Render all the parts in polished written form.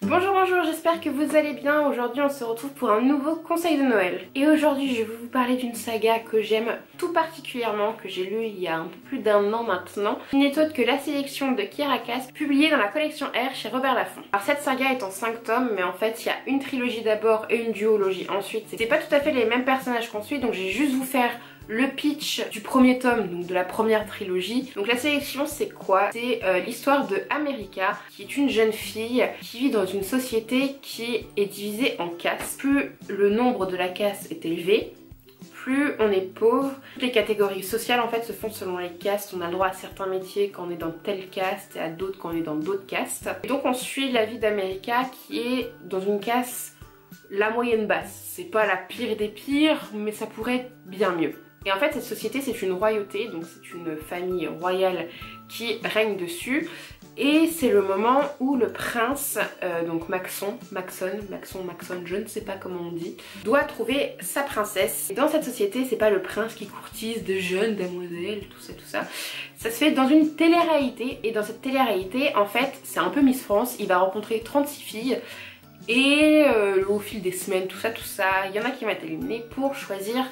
Bonjour, j'espère que vous allez bien. Aujourd'hui on se retrouve pour un nouveau conseil de Noël. Et aujourd'hui je vais vous parler d'une saga que j'aime tout particulièrement, que j'ai lue il y a un peu plus d'un an maintenant. Qui n'est autre que La Sélection de Kiera Cass, publiée dans la collection R chez Robert Laffont. Alors cette saga est en 5 tomes, mais en fait il y a une trilogie d'abord et une duologie ensuite. C'est pas tout à fait les mêmes personnages qu'on suit, donc j'ai juste vous faire le pitch du premier tome, donc de la première trilogie. Donc La Sélection c'est quoi? C'est l'histoire de America, qui est une jeune fille qui vit dans une société qui est divisée en castes. Plus le nombre de la caste est élevé, plus on est pauvre. Toutes les catégories sociales en fait se font selon les castes. On a le droit à certains métiers quand on est dans telle caste et à d'autres quand on est dans d'autres castes. Et donc on suit la vie d'America qui est dans une caste la moyenne basse. C'est pas la pire des pires, mais ça pourrait être bien mieux. Et en fait cette société c'est une royauté, donc c'est une famille royale qui règne dessus. Et c'est le moment où le prince, donc Maxon, je ne sais pas comment on dit, doit trouver sa princesse. Et dans cette société c'est pas le prince qui courtise de jeunes demoiselles, tout ça. Ça se fait dans une télé-réalité, et dans cette télé-réalité en fait c'est un peu Miss France, il va rencontrer 36 filles. Et au fil des semaines, tout ça, il y en a qui vont être éliminés pour choisir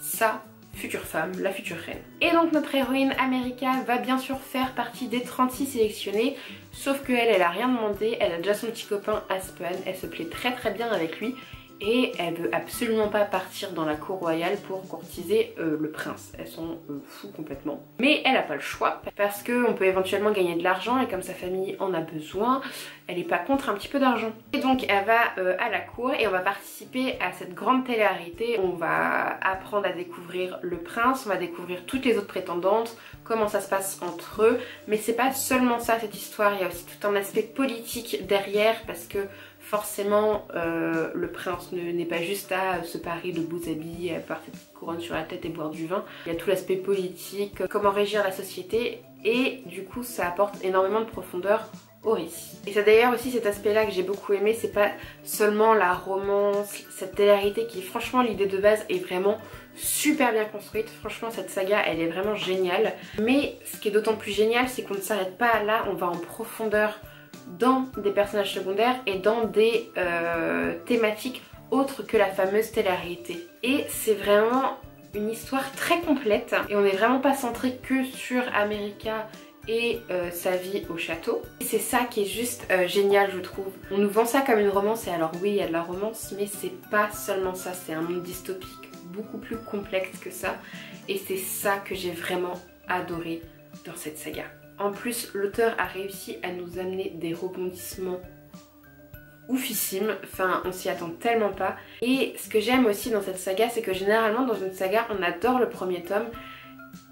sa future femme, la future reine. Et donc notre héroïne America va bien sûr faire partie des 36 sélectionnés, sauf qu'elle, elle a rien demandé, elle a déjà son petit copain Aspen, elle se plaît très bien avec lui et elle veut absolument pas partir dans la cour royale pour courtiser le prince. Elles sont fous complètement. Mais elle a pas le choix parce qu'on peut éventuellement gagner de l'argent et comme sa famille en a besoin, elle est pas contre un petit peu d'argent. Et donc elle va à la cour et on va participer à cette grande télé-réalité. On va apprendre à découvrir le prince, on va découvrir toutes les autres prétendantes, comment ça se passe entre eux. Mais c'est pas seulement ça cette histoire, il y a aussi tout un aspect politique derrière parce que forcément le prince n'est pas juste à se parer de beaux habits, à faire ses petites couronnes sur la tête et boire du vin. Il y a tout l'aspect politique, comment régir la société et du coup ça apporte énormément de profondeur au récit. Et c'est d'ailleurs aussi cet aspect là que j'ai beaucoup aimé, c'est pas seulement la romance, cette télé-réalité qui franchement l'idée de base est vraiment super bien construite. Franchement cette saga elle est vraiment géniale. Mais ce qui est d'autant plus génial c'est qu'on ne s'arrête pas là, on va en profondeur dans des personnages secondaires et dans des thématiques autres que la fameuse télé-réalité. Et c'est vraiment une histoire très complète et on n'est vraiment pas centré que sur America et sa vie au château. C'est ça qui est juste génial je trouve. On nous vend ça comme une romance et alors oui il y a de la romance mais c'est pas seulement ça, c'est un monde dystopique beaucoup plus complexe que ça et c'est ça que j'ai vraiment adoré dans cette saga. En plus, l'auteur a réussi à nous amener des rebondissements oufissimes, enfin on s'y attend tellement pas. Et ce que j'aime aussi dans cette saga, c'est que généralement dans une saga, on adore le premier tome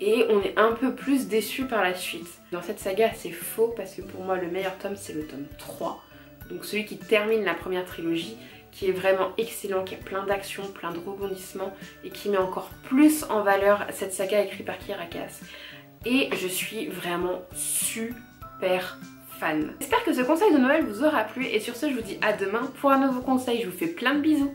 et on est un peu plus déçu par la suite. Dans cette saga, c'est faux parce que pour moi le meilleur tome c'est le tome 3, donc celui qui termine la première trilogie, qui est vraiment excellent, qui a plein d'actions, plein de rebondissements et qui met encore plus en valeur cette saga écrite par Kiera Cass. Et je suis vraiment super fan. J'espère que ce conseil de Noël vous aura plu et sur ce je vous dis à demain pour un nouveau conseil. Je vous fais plein de bisous.